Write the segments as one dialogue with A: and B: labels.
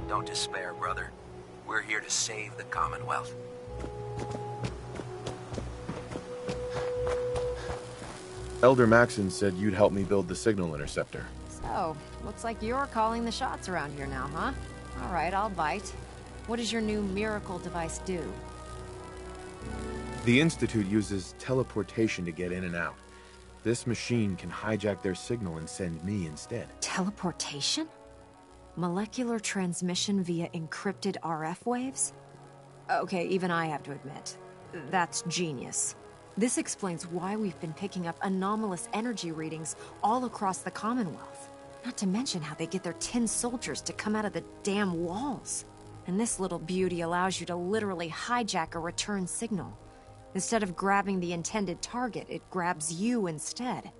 A: Don't despair, brother. We're here to save the Commonwealth.
B: Elder Maxon said you'd help me build the signal interceptor.
C: So, looks like you're calling the shots around here now, huh? Alright, I'll bite. What does your new miracle device do?
B: The Institute uses teleportation to get in and out. This machine can hijack their signal and send me instead.
C: Teleportation? Molecular transmission via encrypted RF waves? Okay, even I have to admit, that's genius. This explains why we've been picking up anomalous energy readings all across the Commonwealth. Not to mention how they get their tin soldiers to come out of the damn walls. And this little beauty allows you to literally hijack a return signal. Instead of grabbing the intended target, it grabs you instead.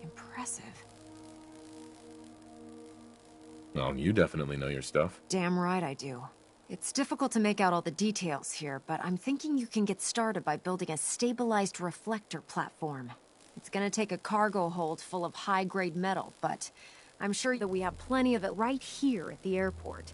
C: Impressive.
B: Well, you definitely know your stuff.
C: Damn right I do. It's difficult to make out all the details here, but I'm thinking you can get started by building a stabilized reflector platform. It's gonna take a cargo hold full of high-grade metal, but I'm sure that we have plenty of it right here at the airport.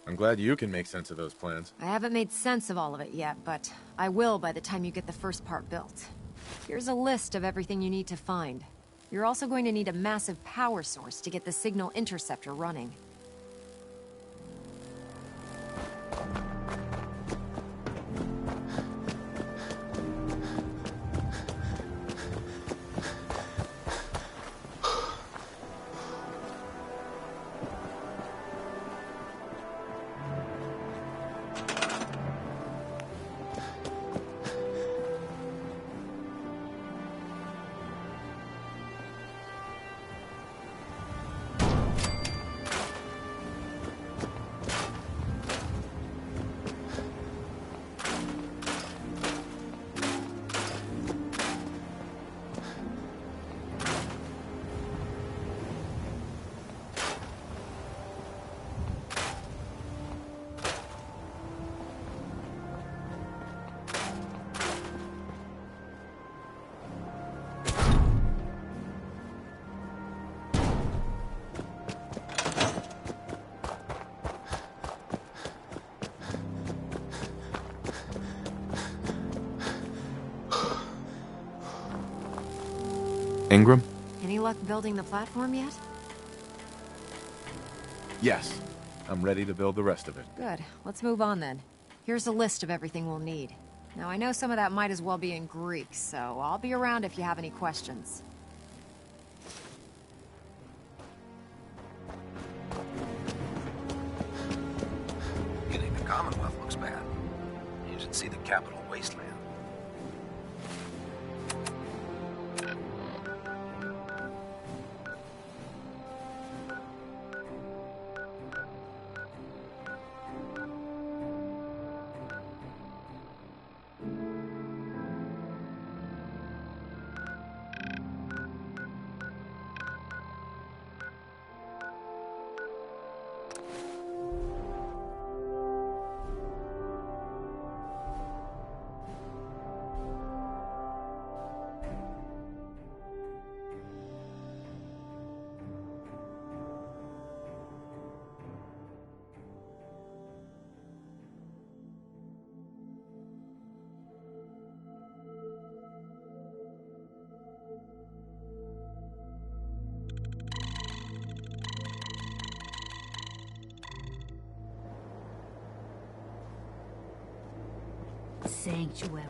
B: I'm glad you can make sense of those plans.
C: I haven't made sense of all of it yet, but I will by the time you get the first part built. Here's a list of everything you need to find. You're also going to need a massive power source to get the signal interceptor running.
B: Ingram?
C: Any luck building the platform yet?
B: Yes. I'm ready to build the rest of it.
C: Good. Let's move on then. Here's a list of everything we'll need. Now, I know some of that might as well be in Greek, so I'll be around if you have any questions.
A: Getting the Commonwealth looks bad. You should see the capital wasteland.
D: Sanctuary.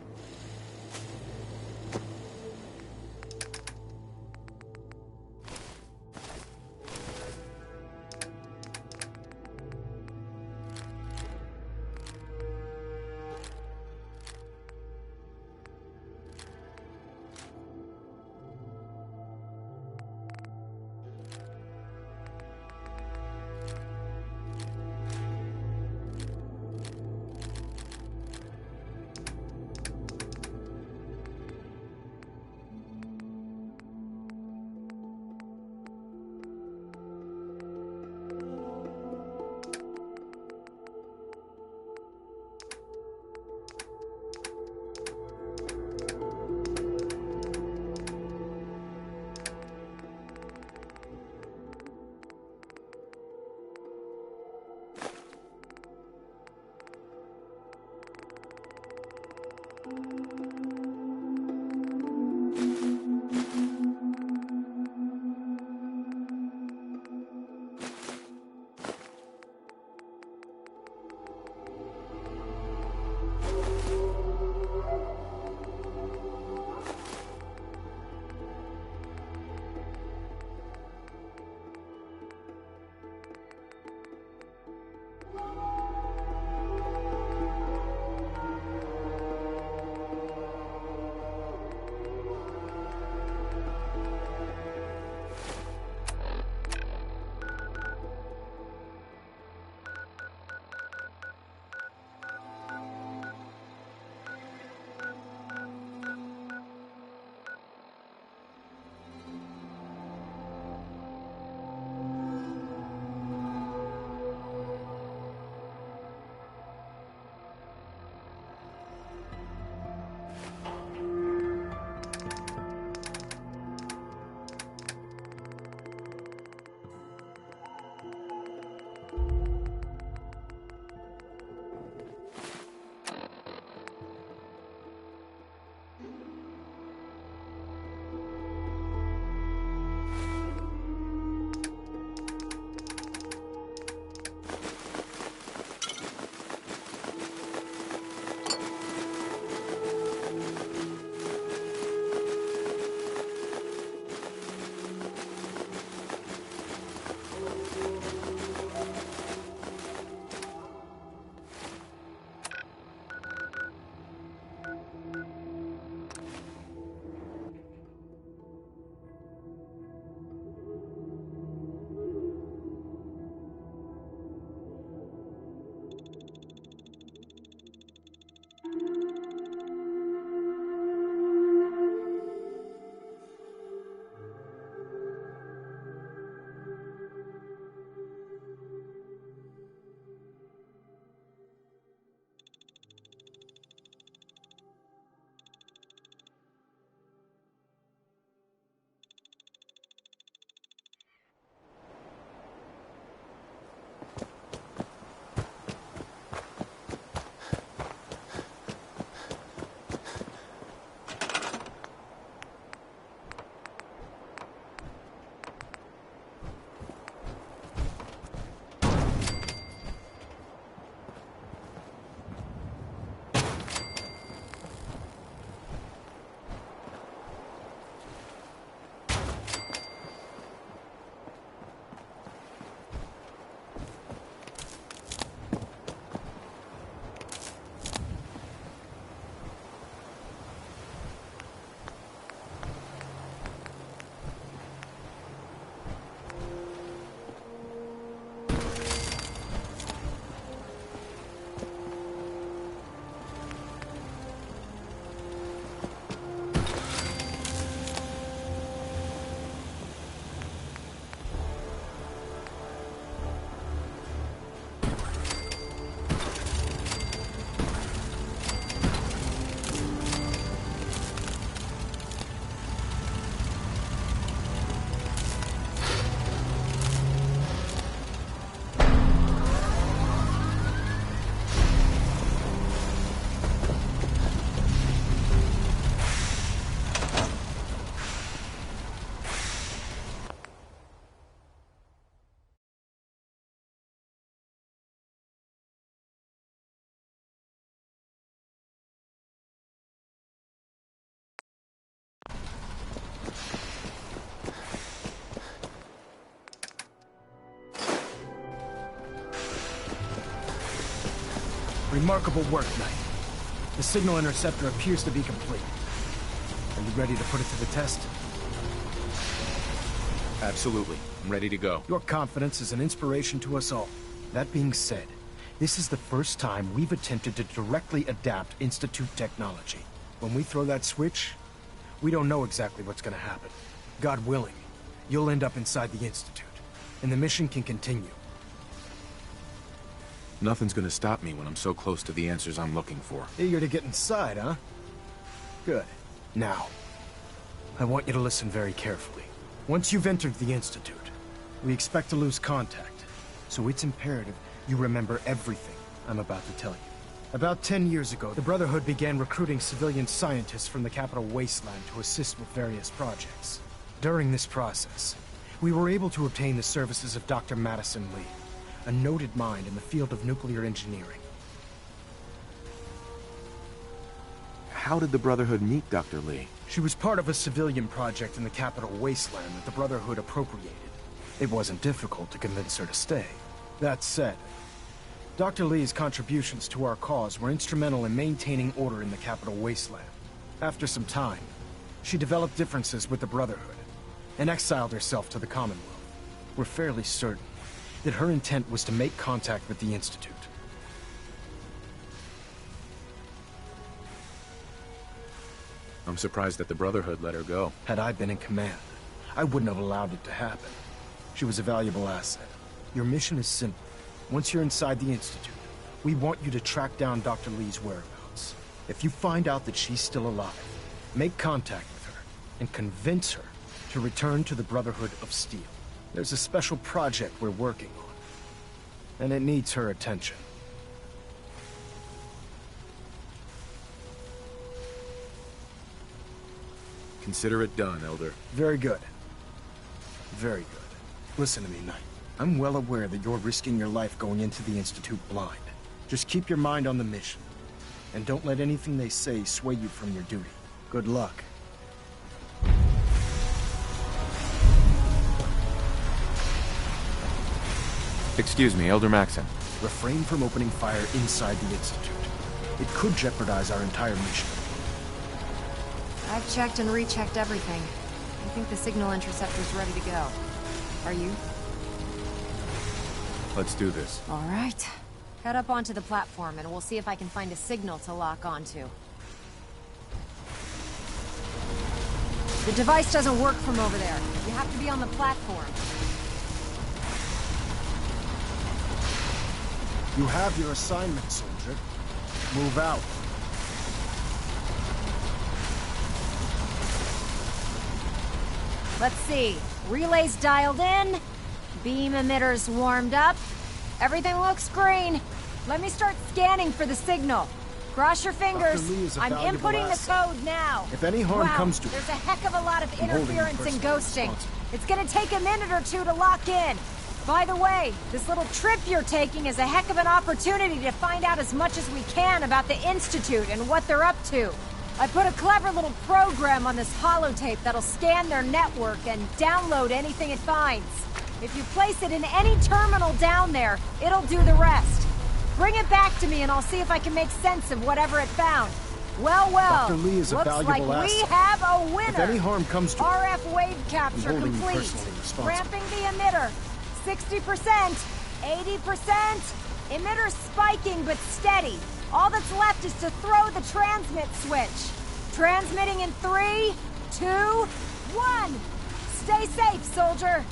D: Remarkable work, Knight. The signal interceptor appears to be complete. Are you ready to put it to the test?
B: Absolutely. I'm ready to go.
D: Your confidence is an inspiration to us all. That being said, this is the first time we've attempted to directly adapt Institute technology. When we throw that switch, we don't know exactly what's gonna happen. God willing, you'll end up inside the Institute, and the mission can continue.
B: Nothing's gonna stop me when I'm so close to the answers I'm looking for.
D: Eager to get inside, huh? Good. Now, I want you to listen very carefully. Once you've entered the Institute, we expect to lose contact, so it's imperative you remember everything I'm about to tell you. About 10 years ago, the Brotherhood began recruiting civilian scientists from the Capital Wasteland to assist with various projects. During this process, we were able to obtain the services of Dr. Madison Lee, a noted mind in the field of nuclear engineering.
B: How did the Brotherhood meet Dr. Lee?
D: She was part of a civilian project in the Capital Wasteland that the Brotherhood appropriated. It wasn't difficult to convince her to stay. That said, Dr. Lee's contributions to our cause were instrumental in maintaining order in the Capital Wasteland. After some time, she developed differences with the Brotherhood and exiled herself to the Commonwealth. We're fairly certain that her intent was to make contact with the Institute.
B: I'm surprised that the Brotherhood let her go.
D: Had I been in command, I wouldn't have allowed it to happen. She was a valuable asset. Your mission is simple. Once you're inside the Institute, we want you to track down Dr. Lee's whereabouts. If you find out that she's still alive, make contact with her and convince her to return to the Brotherhood of Steel. There's a special project we're working on, and it needs her attention.
B: Consider it done, Elder.
D: Very good. Very good. Listen to me, Knight. I'm well aware that you're risking your life going into the Institute blind. Just keep your mind on the mission, and don't let anything they say sway you from your duty. Good luck.
B: Excuse me, Elder Maxon.
D: Refrain from opening fire inside the Institute. It could jeopardize our entire mission.
C: I've checked and rechecked everything. I think the signal interceptor's ready to go. Are you?
B: Let's do this.
C: All right. Head up onto the platform and we'll see if I can find a signal to lock onto. The device doesn't work from over there. You have to be on the platform.
D: You have your assignment, soldier. Move out.
C: Let's see. Relays dialed in. Beam emitters warmed up. Everything looks green. Let me start scanning for the signal. Cross your fingers.
D: Dr. Lee is a
C: I'm
D: valuable
C: inputting the
D: asset.
C: code now.
D: If any harm
C: Wow,
D: comes to it,
C: there's a heck of a lot of
D: I'm holding you
C: interference and
D: personally
C: ghosting.
D: responsible.
C: It's gonna take a minute or two to lock in. By the way, this little trip you're taking is a heck of an opportunity to find out as much as we can about the Institute and what they're up to. I put a clever little program on this holotape that'll scan their network and download anything it finds. If you place it in any terminal down there, it'll do the rest. Bring it back to me and I'll see if I can make sense of whatever it found. Well,
D: Dr. Lee is a
C: looks
D: valuable
C: like we
D: asset.
C: have a winner.
D: If any harm comes to it,
C: RF wave capture
D: I'm holding you
C: complete.
D: personally responsible.
C: Ramping the emitter. 60%, 80%. Emitter spiking but steady. All that's left is to throw the transmit switch. Transmitting in 3, 2, 1. Stay safe, soldier.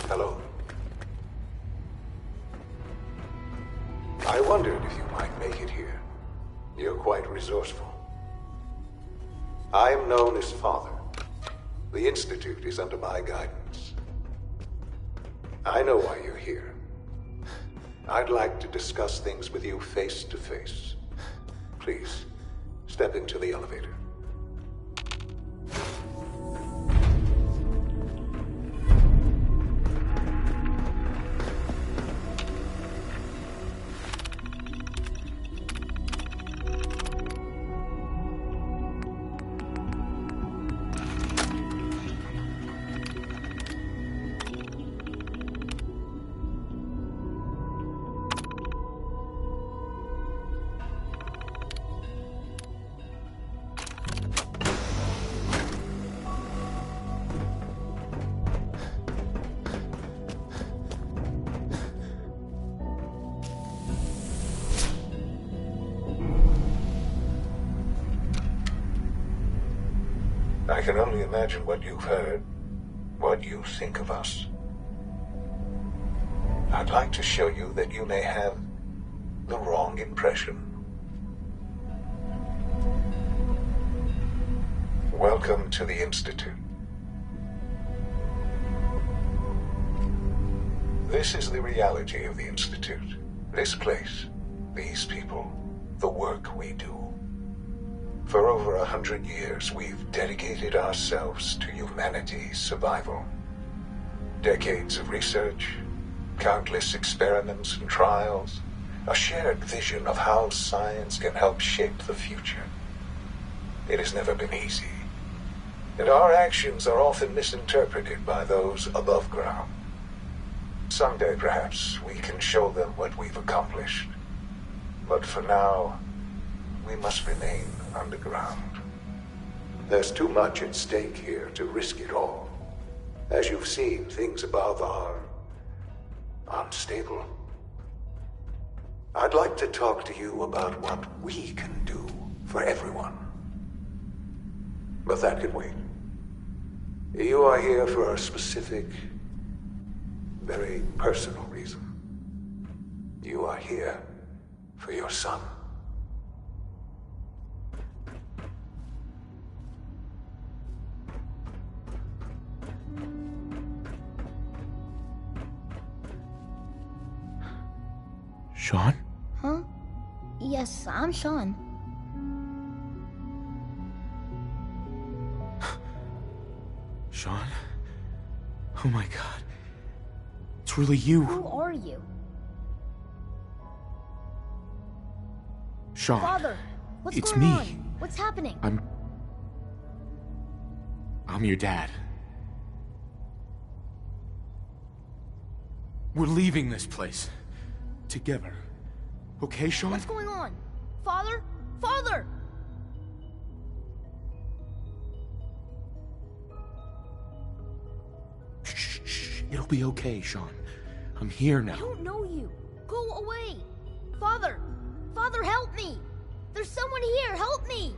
A: Hello. I wondered if you might make it here.
E: You're quite resourceful. I am known as Father. The Institute is under my guidance. I know why you're here. I'd like to discuss things with you face to face. Please, step into the elevator. I can only imagine what you've heard, what you think of us. I'd like to show you that you may have the wrong impression. Welcome to the Institute. This is the reality of the Institute. This place, these people, the work we do. For over 100 years, we've dedicated ourselves to humanity's survival. Decades of research, countless experiments and trials, a shared vision of how science can help shape the future. It has never been easy, and our actions are often misinterpreted by those above ground. Someday, perhaps, we can show them what we've accomplished. But for now, we must remain underground. There's too much at stake here to risk it all. As you've seen, things above are unstable. I'd like to talk to you about what we can do for everyone. But that can wait. You are here for a specific, very personal reason. You are here for your son.
B: Sean?
F: Huh? Yes, I'm Sean.
B: Sean? Oh my god. It's really you.
F: Who are you?
B: Sean.
F: Father, what's
B: It's
F: going
B: me.
F: on? What's happening?
B: I'm your dad. We're leaving this place. Together. Okay, Sean?
F: What's going on? Father? Father!
B: Shh. It'll be okay, Sean. I'm here
F: I
B: now.
F: don't know you. Go away. Father! Father, help me! There's someone here, help me!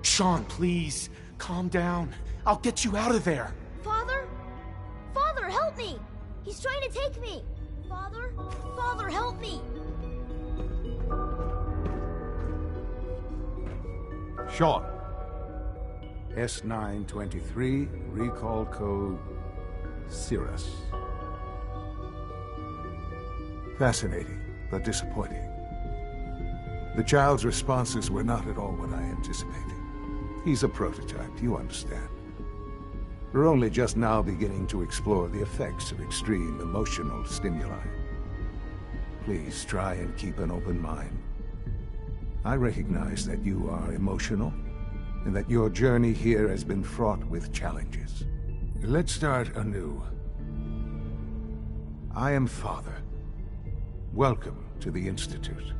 B: Sean, please. Calm down. I'll get you out of there.
F: Father? Father, help me! He's trying to take me! Father? Father, help me!
G: Sean. S923, recall code Cirrus. Fascinating, but disappointing. The child's responses were not at all what I anticipated. He's a prototype, you understand. We're only just now beginning to explore the effects of extreme emotional stimuli. Please try and keep an open mind. I recognize that you are emotional, and that your journey here has been fraught with challenges. Let's start anew. I am Father. Welcome to the Institute.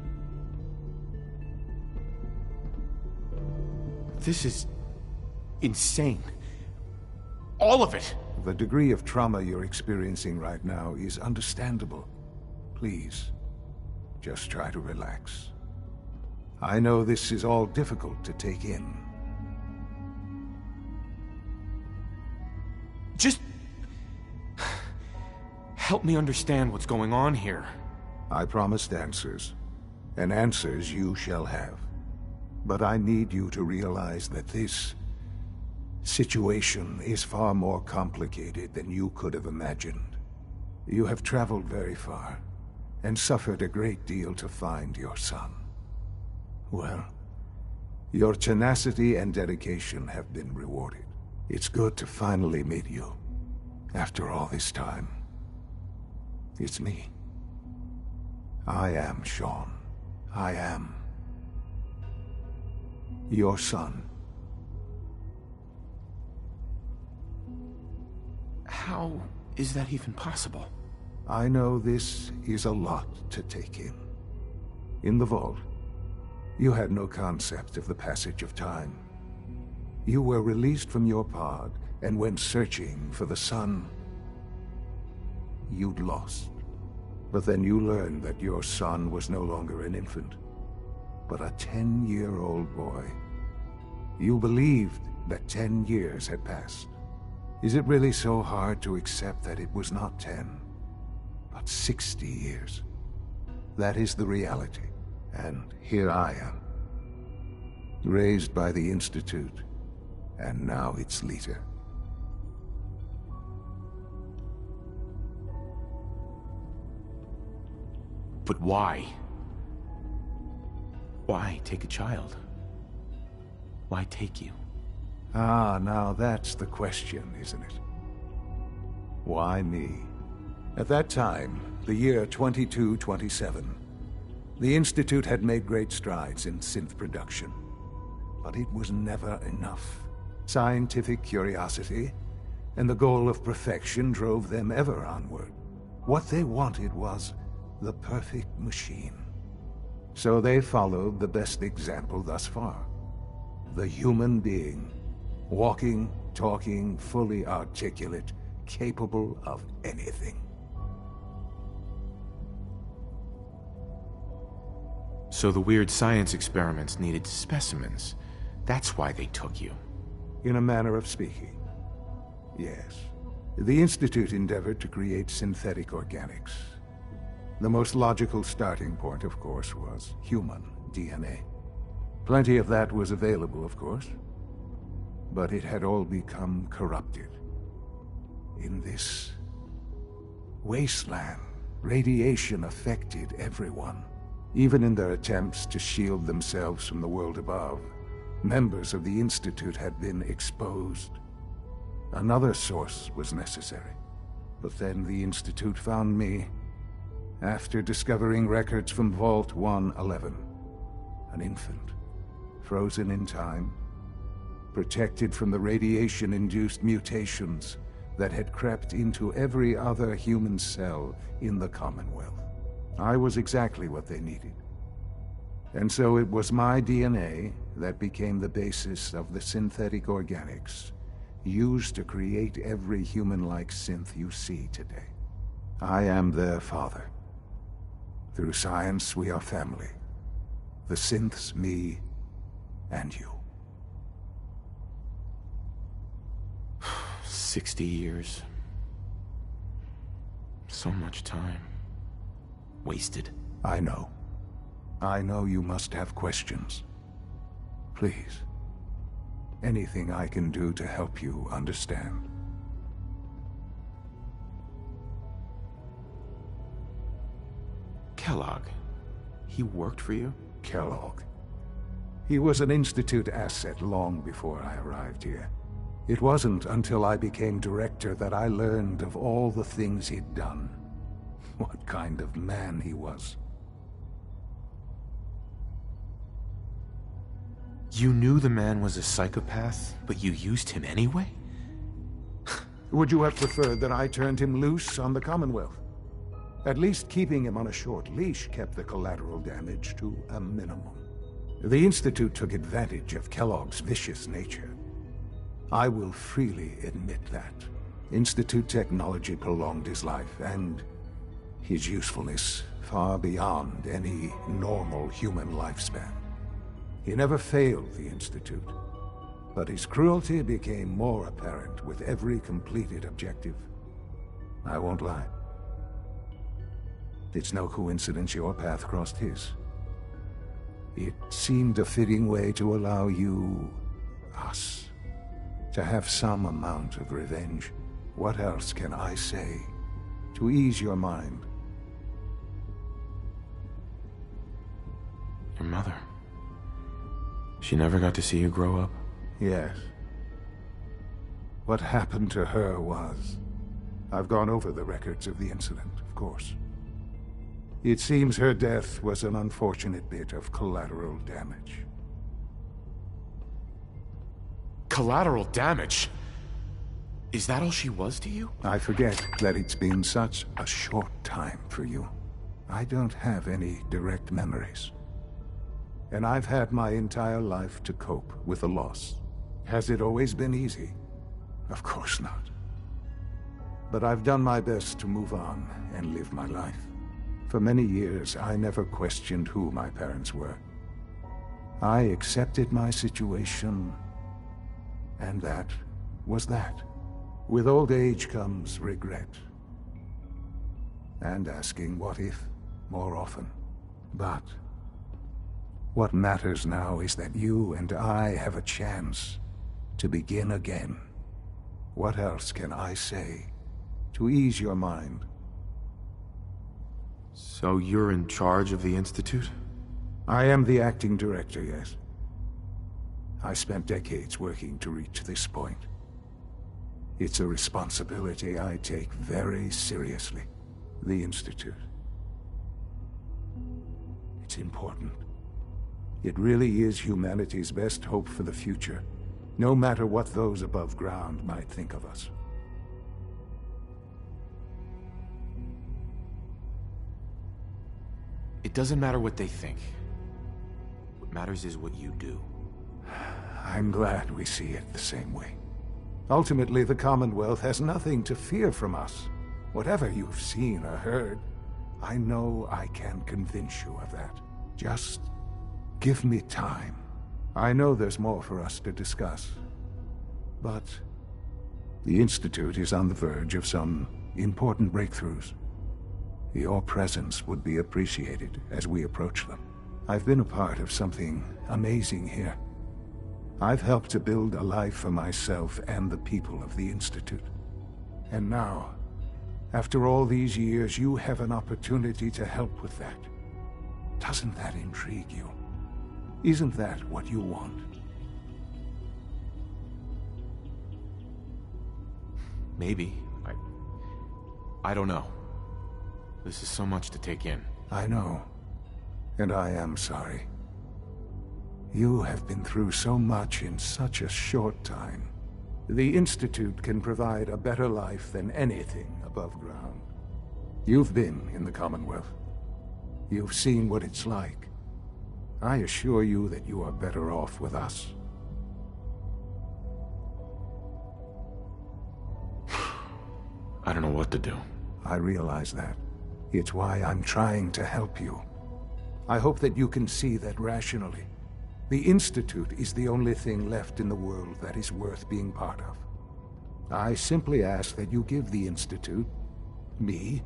B: This is insane. All of it.
G: The degree of trauma you're experiencing right now is understandable. Please, just try to relax. I know this is all difficult to take in.
B: Just help me understand what's going on here.
G: I promised answers, and answers you shall have. But I need you to realize that this situation is far more complicated than you could have imagined. You have traveled very far, and suffered a great deal to find your son. Well, your tenacity and dedication have been rewarded. It's good to finally meet you, after all this time. It's me. I am Shaun. I am your son.
B: How is that even possible?
G: I know this is a lot to take in. In the vault, you had no concept of the passage of time. You were released from your pod and went searching for the son you'd lost. But then you learned that your son was no longer an infant, but a 10-year-old boy. You believed that 10 years had passed. Is it really so hard to accept that it was not 10, but 60 years? That is the reality, and here I am, raised by the Institute, and now its leader.
B: But why? Why take a child? Why take you?
G: Ah, now that's the question, isn't it? Why me? At that time, the year 2227, the Institute had made great strides in synth production. But it was never enough. Scientific curiosity and the goal of perfection drove them ever onward. What they wanted was the perfect machine. So they followed the best example thus far. The human being. Walking, talking, fully articulate, capable of anything.
B: So the weird science experiments needed specimens. That's why they took you.
G: In a manner of speaking, yes. The Institute endeavored to create synthetic organics. The most logical starting point, of course, was human DNA. Plenty of that was available, of course. But it had all become corrupted. In this wasteland, radiation affected everyone. Even in their attempts to shield themselves from the world above, members of the Institute had been exposed. Another source was necessary. But then the Institute found me after discovering records from Vault 111. An infant, frozen in time, protected from the radiation-induced mutations that had crept into every other human cell in the Commonwealth. I was exactly what they needed. And so it was my DNA that became the basis of the synthetic organics used to create every human-like synth you see today. I am their father. Through science, we are family. The synths, me, and you.
B: 60 years. So much time. Wasted.
G: I know. I know you must have questions. Please. Anything I can do to help you understand.
B: Kellogg. He worked for you?
G: Kellogg. He was an Institute asset long before I arrived here. It wasn't until I became director that I learned of all the things he'd done. What kind of man he was.
B: You knew the man was a psychopath, but you used him anyway?
G: Would you have preferred that I turned him loose on the Commonwealth? At least keeping him on a short leash kept the collateral damage to a minimum. The Institute took advantage of Kellogg's vicious nature. I will freely admit that. Institute technology prolonged his life, and his usefulness far beyond any normal human lifespan. He never failed the Institute, but his cruelty became more apparent with every completed objective. I won't lie. It's no coincidence your path crossed his. It seemed a fitting way to allow you, us, to have some amount of revenge. What else can I say to ease your mind?
B: Your mother. She never got to see you grow up?
G: Yes. What happened to her was... I've gone over the records of the incident, of course. It seems her death was an unfortunate bit of collateral damage.
B: Collateral damage? Is that all she was to you?
G: I forget that it's been such a short time for you. I don't have any direct memories. And I've had my entire life to cope with the loss. Has it always been easy? Of course not. But I've done my best to move on and live my life. For many years, I never questioned who my parents were. I accepted my situation, and that was that. With old age comes regret. And asking what if more often. But what matters now is that you and I have a chance to begin again. What else can I say to ease your mind?
B: So you're in charge of the Institute?
G: I am the acting director, yes. I spent decades working to reach this point. It's a responsibility I take very seriously. The Institute. It's important. It really is humanity's best hope for the future, no matter what those above ground might think of us.
B: It doesn't matter what they think. What matters is what you do.
G: I'm glad we see it the same way. Ultimately, the Commonwealth has nothing to fear from us. Whatever you've seen or heard, I know I can convince you of that. Just give me time. I know there's more for us to discuss. But the Institute is on the verge of some important breakthroughs. Your presence would be appreciated as we approach them. I've been a part of something amazing here. I've helped to build a life for myself and the people of the Institute. And now, after all these years, you have an opportunity to help with that. Doesn't that intrigue you? Isn't that what you want?
B: Maybe. I don't know. This is so much to take in.
G: I know. And I am sorry. You have been through so much in such a short time. The Institute can provide a better life than anything above ground. You've been in the Commonwealth. You've seen what it's like. I assure you that you are better off with us.
B: I don't know what to do.
G: I realize that. It's why I'm trying to help you. I hope that you can see that rationally. The Institute is the only thing left in the world that is worth being part of. I simply ask that you give the Institute, me,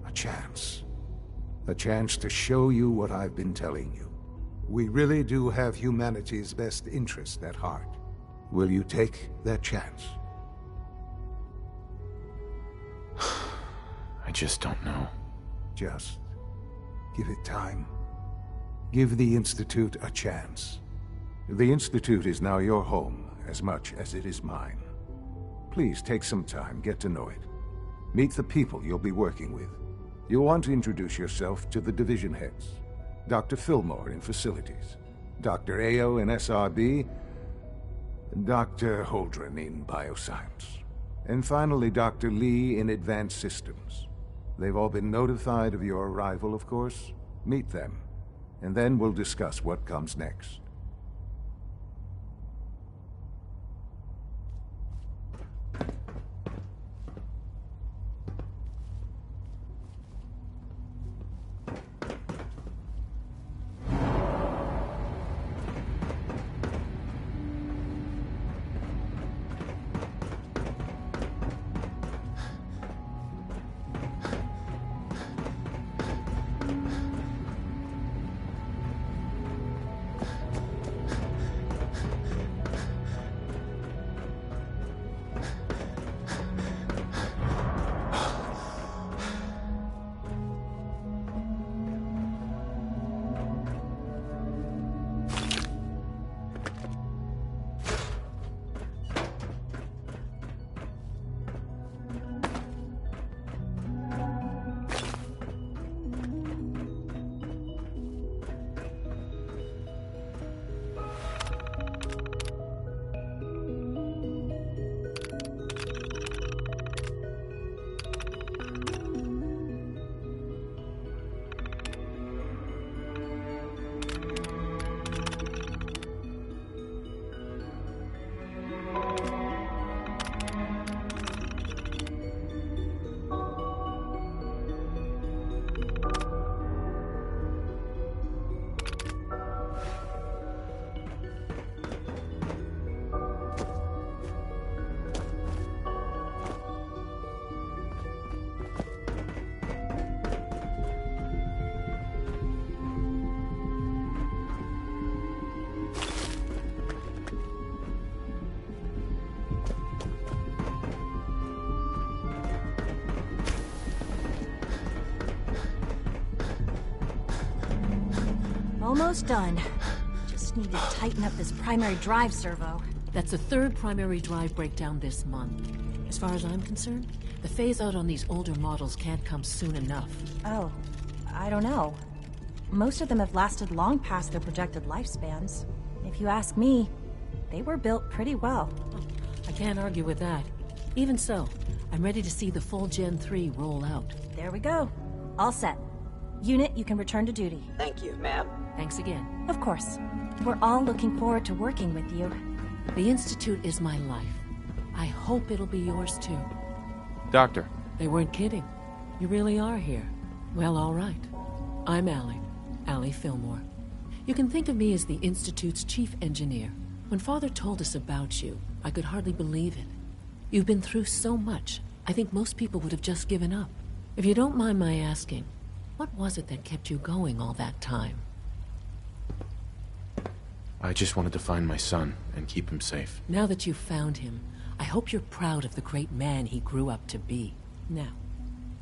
G: a chance. A chance to show you what I've been telling you. We really do have humanity's best interest at heart. Will you take that chance?
B: I just don't know.
G: Just give it time. Give the Institute a chance. The Institute is now your home as much as it is mine. Please take some time, get to know it. Meet the people you'll be working with. You'll want to introduce yourself to the division heads. Dr. Fillmore in Facilities, Dr. Ayo in SRB, Dr. Holdren in Bioscience, and finally Dr. Lee in Advanced Systems. They've all been notified of your arrival, of course. Meet them, and then we'll discuss what comes next.
H: Almost done. Just need to tighten up this primary drive servo.
I: That's the third primary drive breakdown this month. As far as I'm concerned, the phase-out on these older models can't come soon enough.
H: Oh, I don't know. Most of them have lasted long past their projected lifespans. If you ask me, they were built pretty well.
I: I can't argue with that. Even so, I'm ready to see the full Gen 3 roll out.
H: There we go. All set. Unit, you can return to duty.
J: Thank you, ma'am.
I: Thanks again.
H: Of course. We're all looking forward to working with you.
I: The Institute is my life. I hope it'll be yours too.
B: Doctor.
I: They weren't kidding. You really are here. Well, all right. I'm Allie Fillmore. You can think of me as the Institute's chief engineer. When Father told us about you, I could hardly believe it. You've been through so much, I think most people would have just given up. If you don't mind my asking, what was it that kept you going all that time?
B: I just wanted to find my son and keep him safe.
I: Now that you've found him, I hope you're proud of the great man he grew up to be. Now,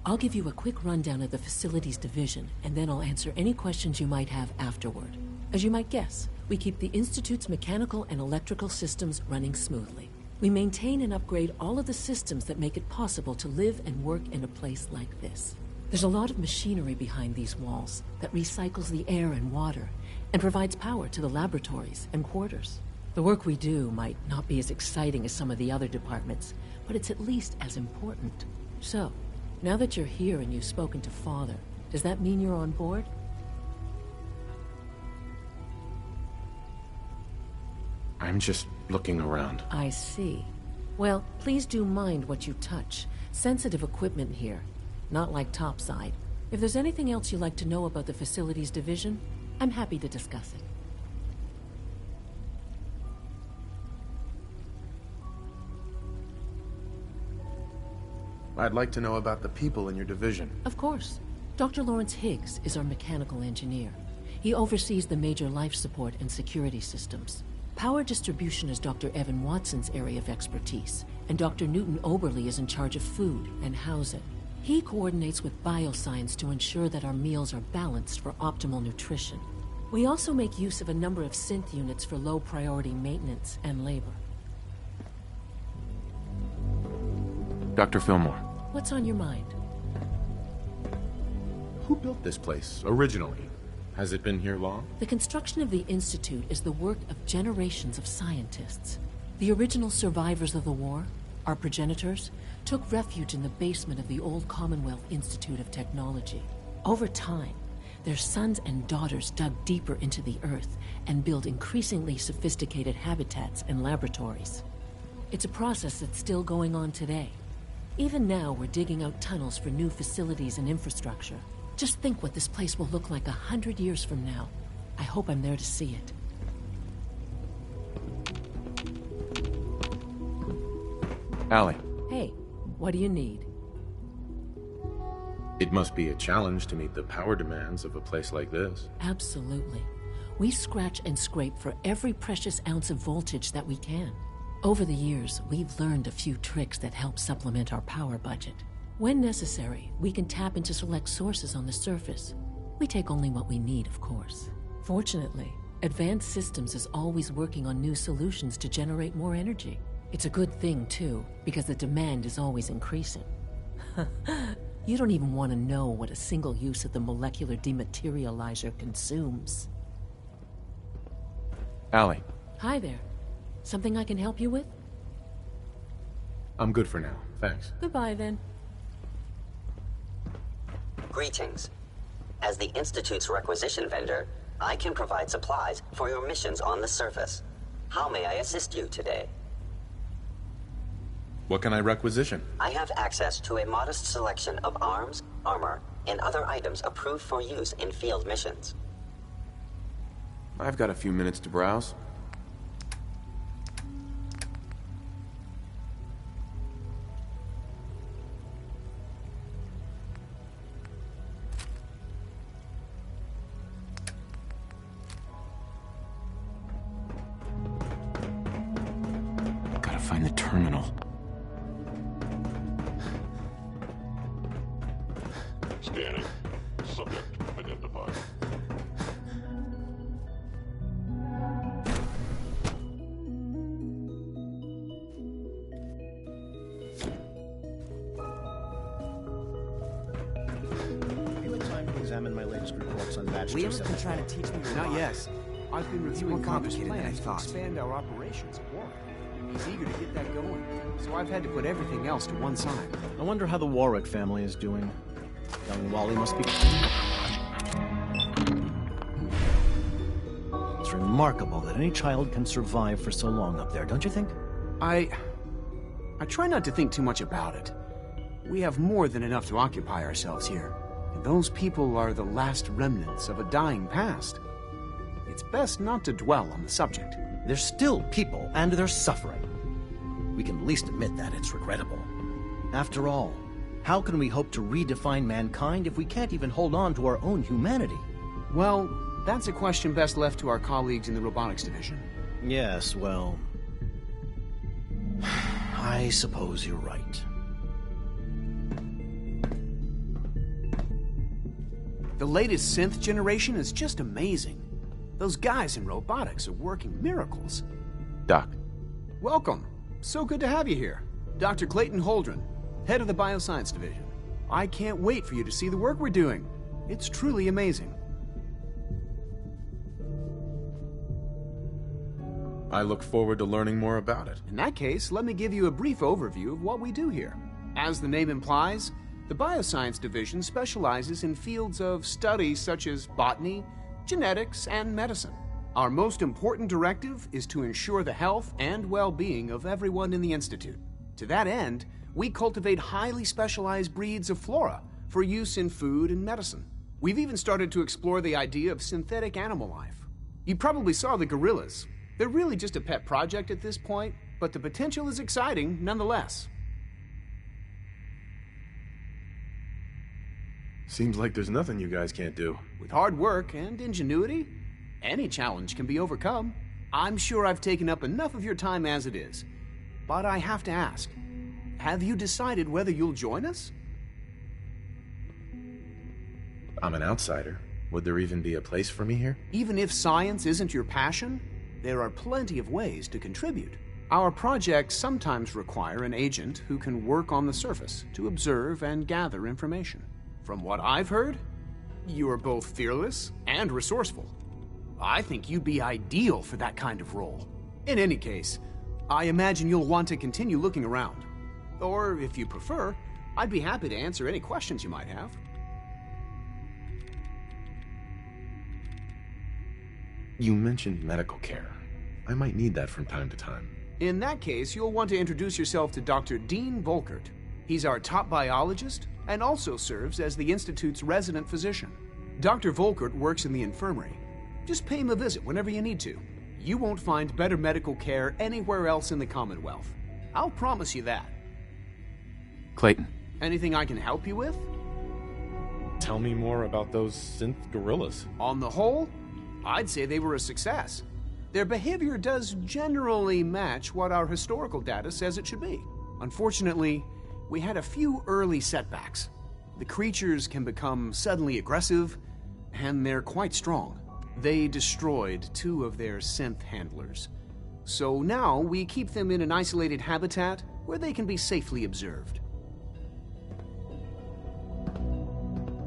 I: I'll give you a quick rundown of the Facilities Division, and then I'll answer any questions you might have afterward. As you might guess, we keep the Institute's mechanical and electrical systems running smoothly. We maintain and upgrade all of the systems that make it possible to live and work in a place like this. There's a lot of machinery behind these walls that recycles the air and water and provides power to the laboratories and quarters. The work we do might not be as exciting as some of the other departments, but it's at least as important. So, now that you're here and you've spoken to Father, does that mean you're on board?
B: I'm just looking around.
I: I see. Well, please do mind what you touch. Sensitive equipment here. Not like topside. If there's anything else you'd like to know about the Facilities Division, I'm happy to discuss it.
B: I'd like to know about the people in your division.
I: Of course. Dr. Lawrence Higgs is our mechanical engineer. He oversees the major life support and security systems. Power distribution is Dr. Evan Watson's area of expertise, and Dr. Newton Oberly is in charge of food and housing. He coordinates with bioscience to ensure that our meals are balanced for optimal nutrition. We also make use of a number of synth units for low-priority maintenance and labor.
B: Dr. Fillmore.
I: What's on your mind?
B: Who built this place, originally? Has it been here long?
I: The construction of the Institute is the work of generations of scientists. The original survivors of the war, our progenitors, took refuge in the basement of the old Commonwealth Institute of Technology. Over time, their sons and daughters dug deeper into the earth and built increasingly sophisticated habitats and laboratories. It's a process that's still going on today. Even now, we're digging out tunnels for new facilities and infrastructure. Just think what this place will look like 100 years from now. I hope I'm there to see it.
B: Allie.
I: Hey, what do you need?
B: It must be a challenge to meet the power demands of a place like this.
I: Absolutely. We scratch and scrape for every precious ounce of voltage that we can. Over the years, we've learned a few tricks that help supplement our power budget. When necessary, we can tap into select sources on the surface. We take only what we need, of course. Fortunately, Advanced Systems is always working on new solutions to generate more energy. It's a good thing, too, because the demand is always increasing. You don't even want to know what a single use of the molecular dematerializer consumes.
B: Allie.
I: Hi there. Something I can help you with?
B: I'm good for now, thanks.
I: Goodbye, then.
J: Greetings. As the Institute's requisition vendor, I can provide supplies for your missions on the surface. How may I assist you today?
B: What can I requisition?
J: I have access to a modest selection of arms, armor, and other items approved for use in field missions.
B: I've got a few minutes to browse. Gotta find the terminal.
K: Scanning. Subject identified. scientist reports on Batch
L: We haven't been trying to teach me
D: Not yet. I've been reviewing Father's plans to
L: thought.
D: expand our operations at Warwick. He's eager to get that going, so I've had to put everything else to one side.
K: I wonder how the Warwick family is doing. Young Wally must be... It's remarkable that any child can survive for so long up there, don't you think?
D: I try not to think too much about it. We have more than enough to occupy ourselves here. And those people are the last remnants of a dying past. It's best not to dwell on the subject.
K: They're still people, and they're suffering. We can at least admit that it's regrettable. After all, how can we hope to redefine mankind if we can't even hold on to our own humanity?
D: Well, that's a question best left to our colleagues in the robotics division.
K: Yes, well... I suppose you're right.
D: The latest synth generation is just amazing. Those guys in robotics are working miracles.
B: Doc.
D: Welcome. So good to have you here. Dr. Clayton Holdren, head of the Bioscience Division. I can't wait for you to see the work we're doing. It's truly amazing.
B: I look forward to learning more about it.
D: In that case, let me give you a brief overview of what we do here. As the name implies, the Bioscience Division specializes in fields of study such as botany, genetics, and medicine. Our most important directive is to ensure the health and well-being of everyone in the Institute. To that end, we cultivate highly specialized breeds of flora for use in food and medicine. We've even started to explore the idea of synthetic animal life. You probably saw the gorillas. They're really just a pet project at this point, but the potential is exciting nonetheless.
B: Seems like there's nothing you guys can't do.
D: With hard work and ingenuity, any challenge can be overcome. I'm sure I've taken up enough of your time as it is. But I have to ask, have you decided whether you'll join us?
B: I'm an outsider. Would there even be a place for me here?
D: Even if science isn't your passion, there are plenty of ways to contribute. Our projects sometimes require an agent who can work on the surface to observe and gather information. From what I've heard, you are both fearless and resourceful. I think you'd be ideal for that kind of role. In any case, I imagine you'll want to continue looking around. Or, if you prefer, I'd be happy to answer any questions you might have.
B: You mentioned medical care. I might need that from time to time.
D: In that case, you'll want to introduce yourself to Dr. Dean Volkert. He's our top biologist and also serves as the Institute's resident physician. Dr. Volkert works in the infirmary. Just pay him a visit whenever you need to. You won't find better medical care anywhere else in the Commonwealth. I'll promise you that.
B: Clayton.
D: Anything I can help you with?
B: Tell me more about those synth gorillas.
D: On the whole, I'd say they were a success. Their behavior does generally match what our historical data says it should be. Unfortunately, we had a few early setbacks. The creatures can become suddenly aggressive, and they're quite strong. They destroyed 2 of their synth handlers. So now we keep them in an isolated habitat where they can be safely observed.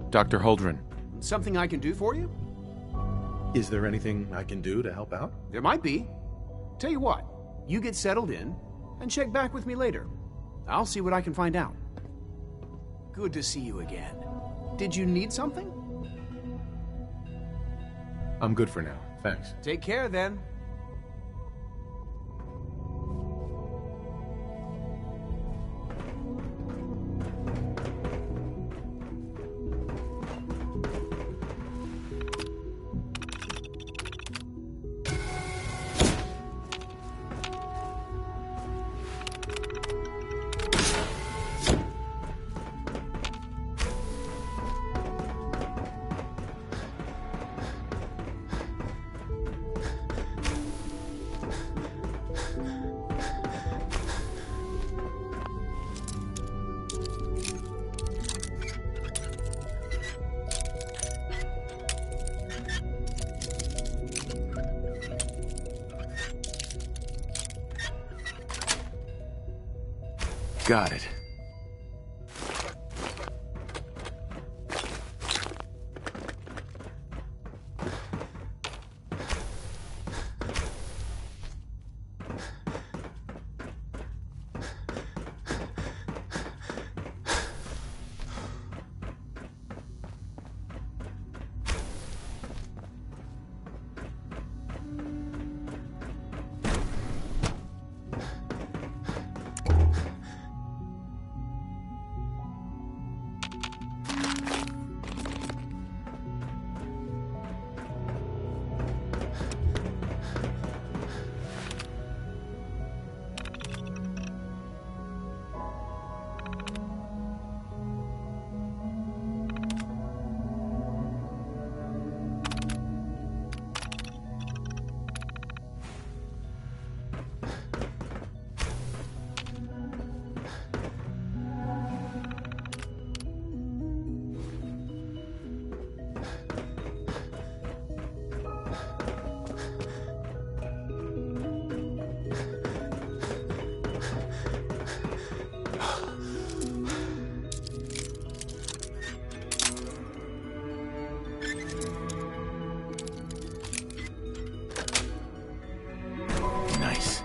B: Dr. Holdren.
D: Something I can do for you?
B: Is there anything I can do to help out?
D: There might be. Tell you what, you get settled in and check back with me later. I'll see what I can find out. Good to see you again. Did you need something?
B: I'm good for now, thanks.
D: Take care then.
B: Got it.
K: Nice.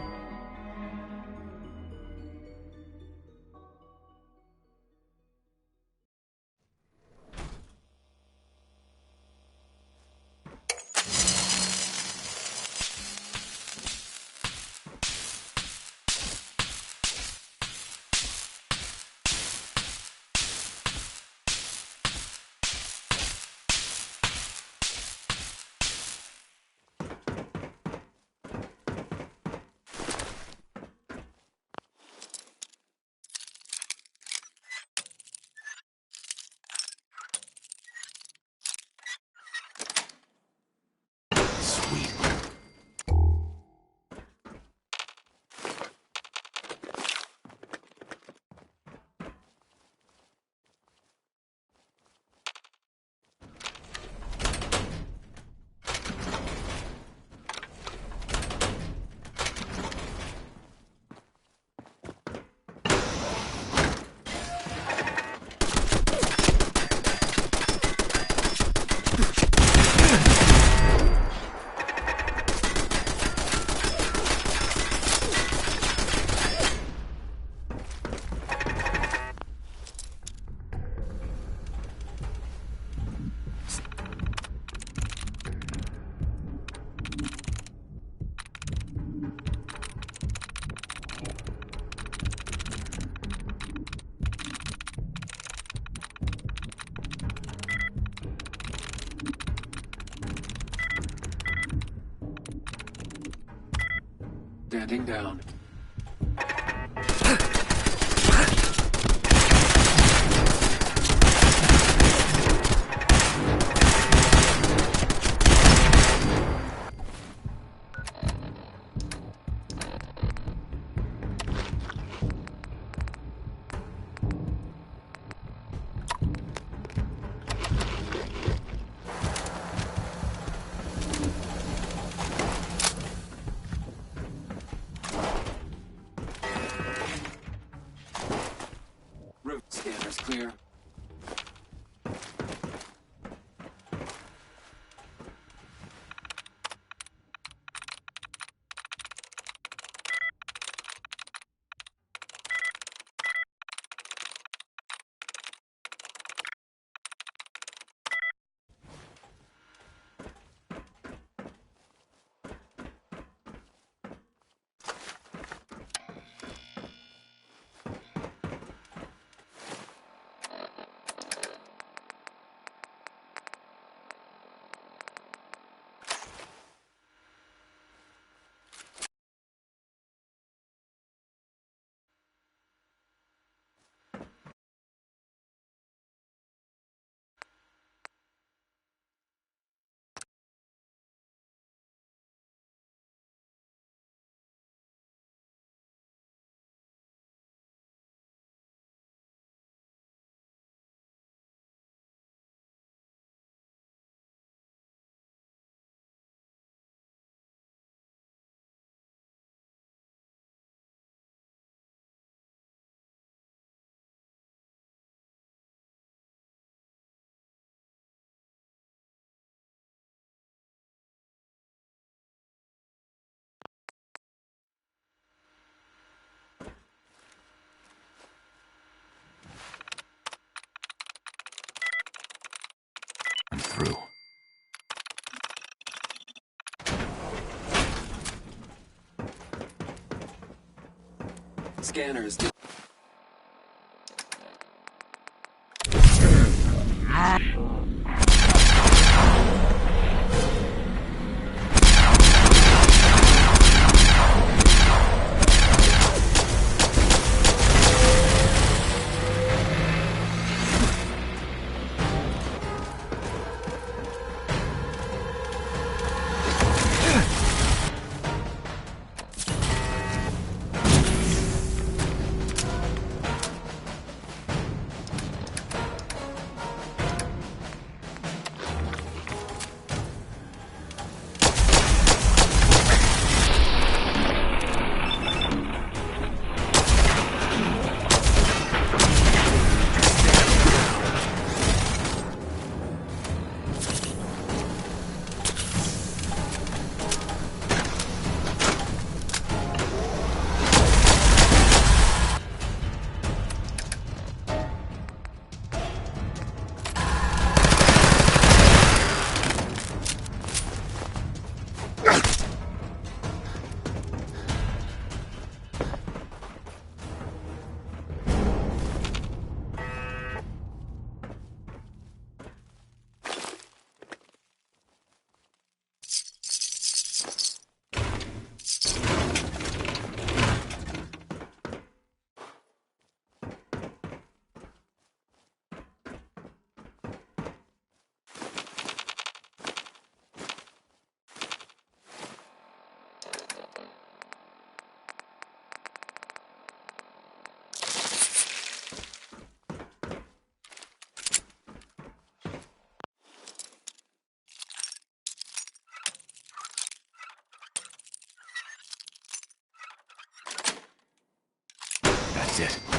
L: Standing down. Scanner's clear.
K: I'm through.
L: Scanners.
M: That's it.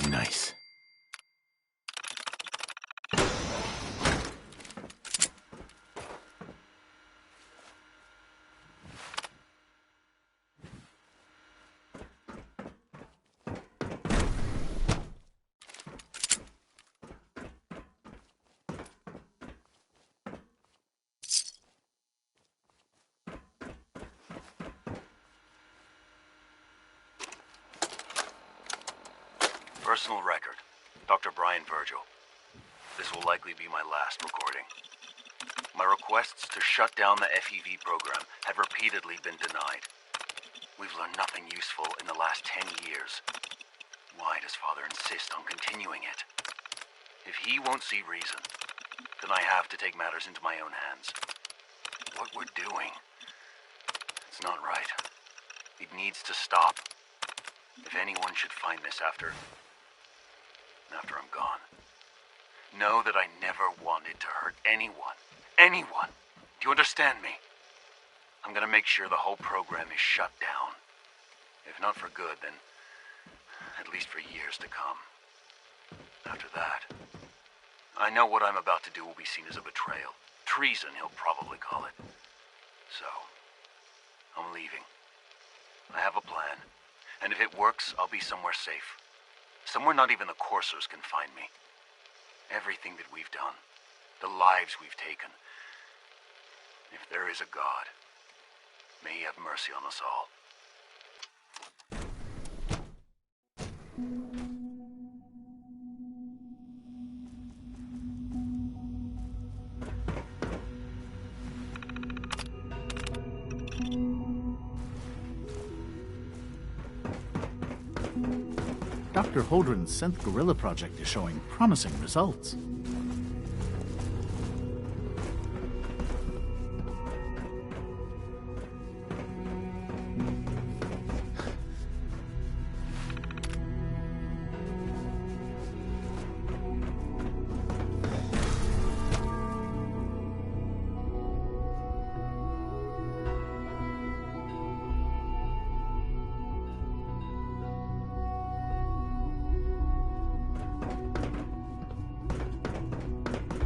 M: Nice.
N: Personal record. Dr. Brian Virgil. This will likely be my last recording. My requests to shut down the FEV program have repeatedly been denied. We've learned nothing useful in the last 10 years. Why does Father insist on continuing it? If he won't see reason, then I have to take matters into my own hands. What we're doing, it's not right. It needs to stop. If anyone should find this after I'm gone, know that I never wanted to hurt anyone. Anyone! Do you understand me? I'm gonna make sure the whole program is shut down. If not for good, then at least for years to come. After that, I know what I'm about to do will be seen as a betrayal. Treason, he'll probably call it. So, I'm leaving. I have a plan, and if it works, I'll be somewhere safe. Somewhere not even the Coursers can find me. Everything that we've done, the lives we've taken. If there is a God, may he have mercy on us all.
M: Dr. Holdren's synth gorilla project is showing promising results.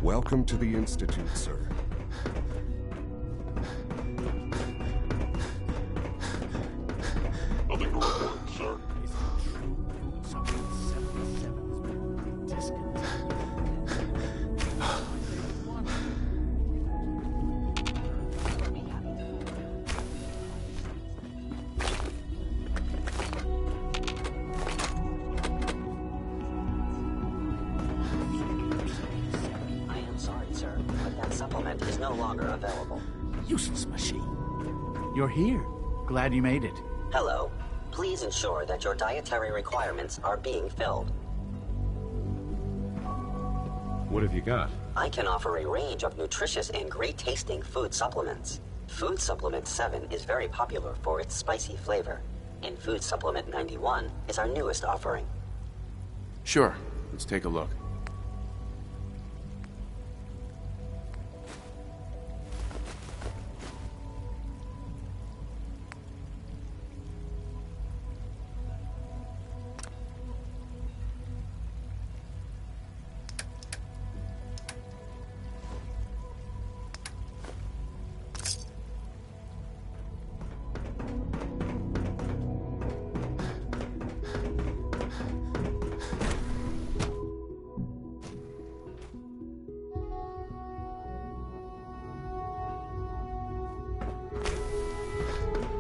O: Welcome to the Institute, sir.
P: Nothing to report, sir.
M: Useless machine. You're here. Glad you made it.
J: Hello. Please ensure that your dietary requirements are being filled.
B: What have you got?
J: I can offer a range of nutritious and great-tasting food supplements. Food Supplement 7 is very popular for its spicy flavor, and Food Supplement 91 is our newest offering.
B: Sure. Let's take a look.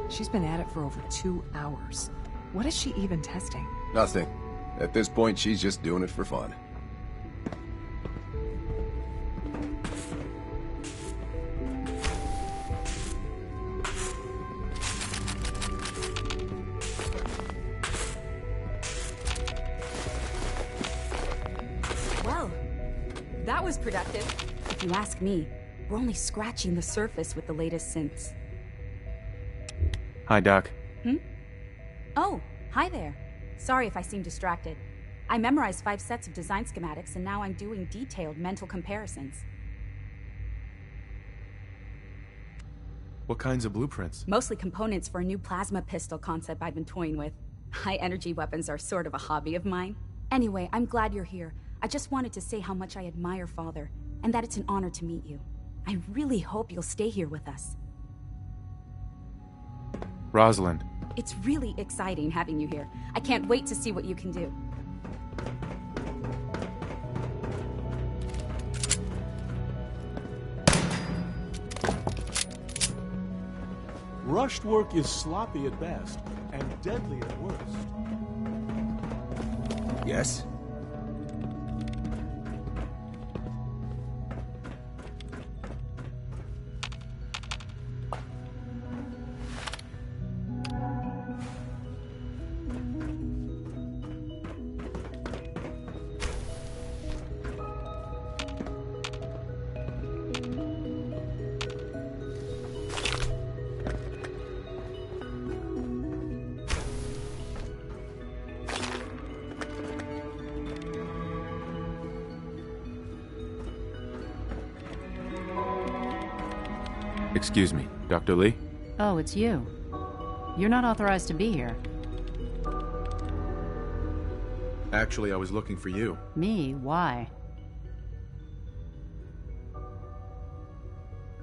P: She's been at it for over 2 hours. What is she even testing?
O: Nothing. At this point, she's just doing it for fun.
Q: Well, that was productive. If you ask me, we're only scratching the surface with the latest synths.
B: Hi, Doc.
Q: Oh, hi there. Sorry if I seem distracted. I memorized 5 sets of design schematics, and now I'm doing detailed mental comparisons.
B: What kinds of blueprints?
Q: Mostly components for a new plasma pistol concept I've been toying with. High-energy weapons are sort of a hobby of mine. Anyway, I'm glad you're here. I just wanted to say how much I admire Father, and that it's an honor to meet you. I really hope you'll stay here with us.
B: Rosalind.
Q: It's really exciting having you here. I can't wait to see what you can do.
R: Rushed work is sloppy at best, and deadly at worst.
O: Yes?
B: Excuse me, Dr. Lee?
S: Oh, it's you. You're not authorized to be here.
B: Actually, I was looking for you.
S: Me? Why?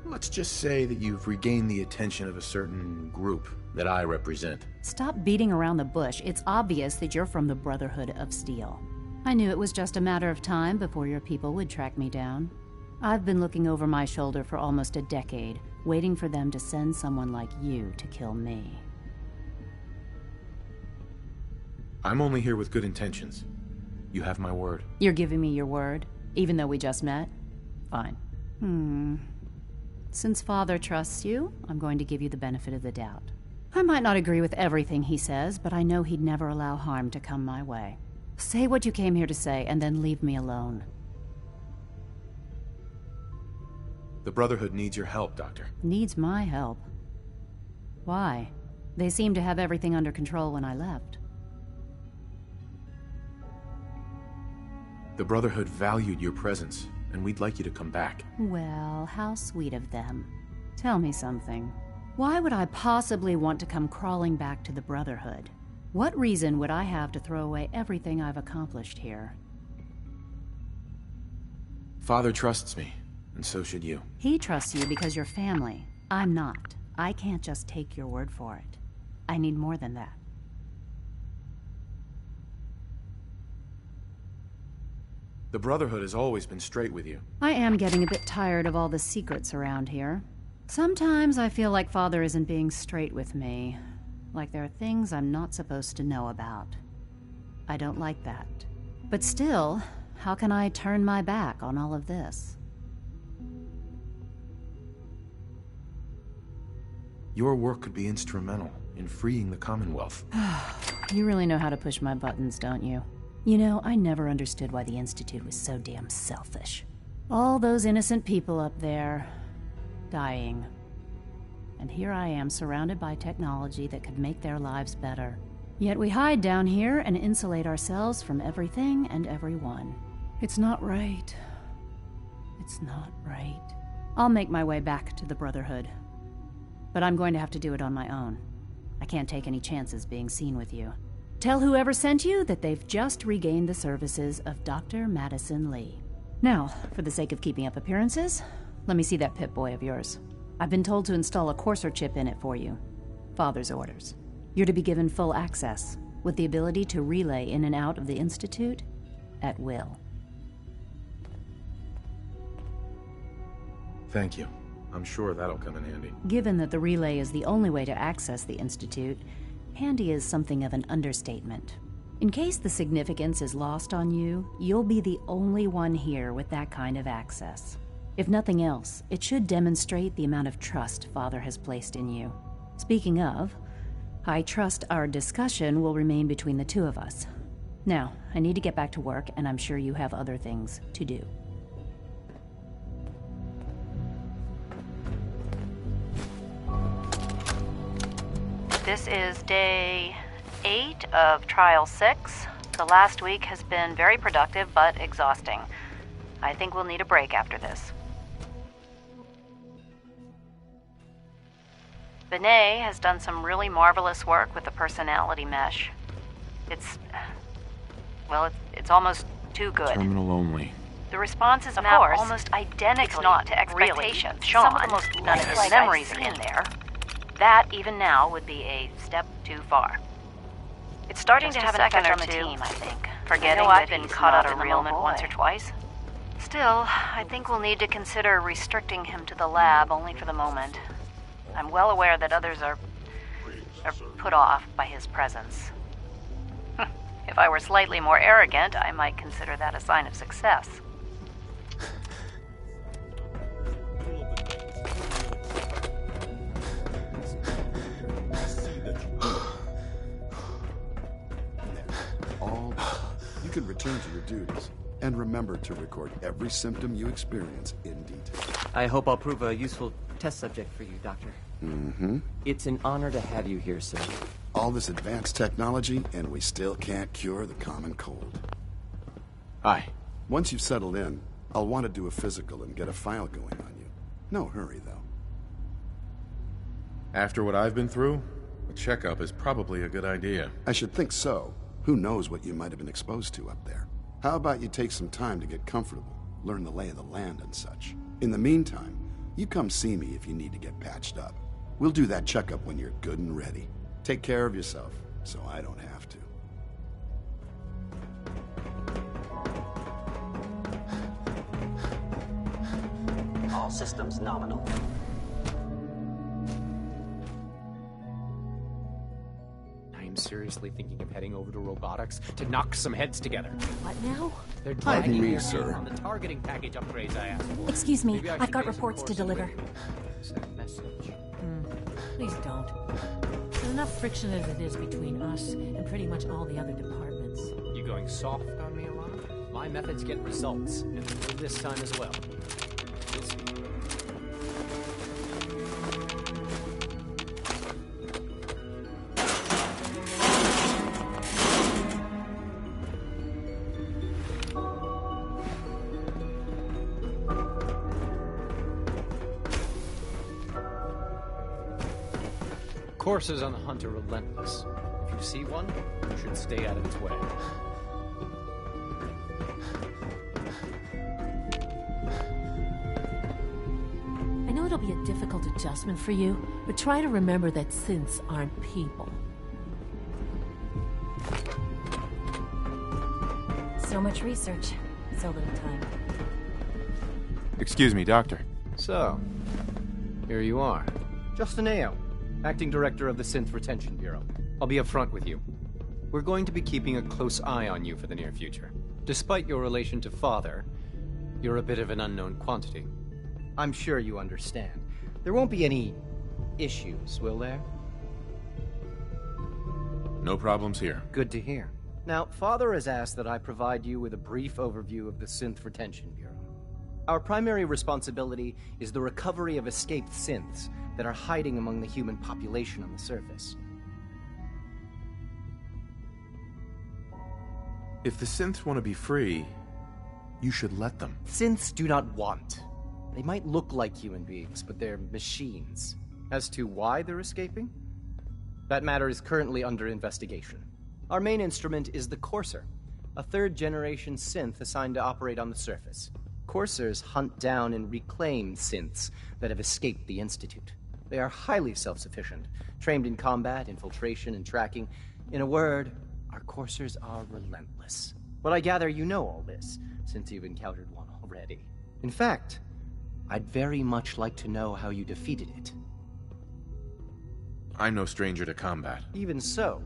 B: Let's just say that you've regained the attention of a certain group that I represent.
S: Stop beating around the bush. It's obvious that you're from the Brotherhood of Steel. I knew it was just a matter of time before your people would track me down. I've been looking over my shoulder for almost a decade, waiting for them to send someone like you to kill me.
B: I'm only here with good intentions. You have my word.
S: You're giving me your word, even though we just met? Fine. Since Father trusts you, I'm going to give you the benefit of the doubt. I might not agree with everything he says, but I know he'd never allow harm to come my way. Say what you came here to say, and then leave me alone.
B: The Brotherhood needs your help, Doctor.
S: Needs my help? Why? They seemed to have everything under control when I left.
B: The Brotherhood valued your presence, and we'd like you to come back.
S: Well, how sweet of them. Tell me something. Why would I possibly want to come crawling back to the Brotherhood? What reason would I have to throw away everything I've accomplished here?
B: Father trusts me, and so should you.
S: He trusts you because you're family. I'm not. I can't just take your word for it. I need more than that.
B: The Brotherhood has always been straight with you.
S: I am getting a bit tired of all the secrets around here. Sometimes I feel like Father isn't being straight with me. Like there are things I'm not supposed to know about. I don't like that. But still, how can I turn my back on all of this?
B: Your work could be instrumental. in freeing the Commonwealth.
S: You really know how to push my buttons, don't you? You know, I never understood why the Institute was so damn selfish. All those innocent people up there, dying. And here I am, surrounded by technology that could make their lives better. Yet we hide down here and insulate ourselves from everything and everyone. It's not right. It's not right. I'll make my way back to the Brotherhood. But I'm going to have to do it on my own. I can't take any chances being seen with you. Tell whoever sent you that they've just regained the services of Dr. Madison Lee. Now, for the sake of keeping up appearances, let me see that Pip-Boy of yours. I've been told to install a Courser chip in it for you. Father's orders. You're to be given full access, with the ability to relay in and out of the Institute at will.
B: Thank you. I'm sure that'll come in handy.
S: Given that the relay is the only way to access the Institute, handy is something of an understatement. In case the significance is lost on you, you'll be the only one here with that kind of access. If nothing else, it should demonstrate the amount of trust Father has placed in you. Speaking of, I trust our discussion will remain between the two of us. Now, I need to get back to work, and I'm sure you have other things to do. This is day 8 of Trial 6. The last week has been very productive, but exhausting. I think we'll need a break after this. Benet has done some really marvelous work with the personality mesh. It's almost too good.
B: Terminal only.
S: The response is now almost identical to expectations. Really. Sean, none of his memories are in there. That, even now, would be a step too far. It's starting to have an effect on the team, I think. Forgetting I've been caught out of the moment once or twice. Still, I think we'll need to consider restricting him to the lab only for the moment. I'm well aware that others are put off by his presence. If I were slightly more arrogant, I might consider that a sign of success.
T: You can return to your duties, and remember to record every symptom you experience in detail.
U: I hope I'll prove a useful test subject for you, Doctor.
T: Mm-hmm.
U: It's an honor to have you here, sir.
T: All this advanced technology, and we still can't cure the common cold.
B: Hi.
T: Once you've settled in, I'll want to do a physical and get a file going on you. No hurry, though.
B: After what I've been through, a checkup is probably a good idea.
T: I should think so. Who knows what you might have been exposed to up there? How about you take some time to get comfortable, learn the lay of the land and such? In the meantime, you come see me if you need to get patched up. We'll do that checkup when you're good and ready. Take care of yourself, so I don't have to.
J: All systems nominal.
V: I'm seriously thinking of heading over to robotics to knock some heads together.
I: What now?
V: They're
T: Pardon
V: dragging
T: me,
V: their
T: sir.
V: heels on the targeting package upgrades I asked for.
H: Excuse me,
V: Maybe I
H: I've
V: should
H: got
V: raise the
H: reports to
V: course
H: deliver.
V: away. Send message.
I: Please don't. There's enough friction as it is between us and pretty much all the other departments.
V: You going soft on me, Alana? My methods get results, and they will this time as well. You'll see. Coursers on the hunt are relentless. If you see one, you should stay out of its way.
I: I know it'll be a difficult adjustment for you, but try to remember that synths aren't people.
H: So much research, so little time.
B: Excuse me, Doctor.
V: So, here you are. Justin Ayo, Acting Director of the Synth Retention Bureau. I'll be upfront with you. We're going to be keeping a close eye on you for the near future. Despite your relation to Father, you're a bit of an unknown quantity. I'm sure you understand. There won't be any issues, will there?
B: No problems here.
V: Good to hear. Now, Father has asked that I provide you with a brief overview of the Synth Retention Bureau. Our primary responsibility is the recovery of escaped synths that are hiding among the human population on the surface.
B: If the synths want to be free, you should let them.
V: Synths do not want. They might look like human beings, but they're machines. As to why they're escaping? That matter is currently under investigation. Our main instrument is the Courser, a third-generation synth assigned to operate on the surface. Coursers hunt down and reclaim synths that have escaped the Institute. They are highly self-sufficient, trained in combat, infiltration, and tracking. In a word, our Coursers are relentless. But I gather you know all this, since you've encountered one already. In fact, I'd very much like to know how you defeated it.
B: I'm no stranger to combat.
V: Even so,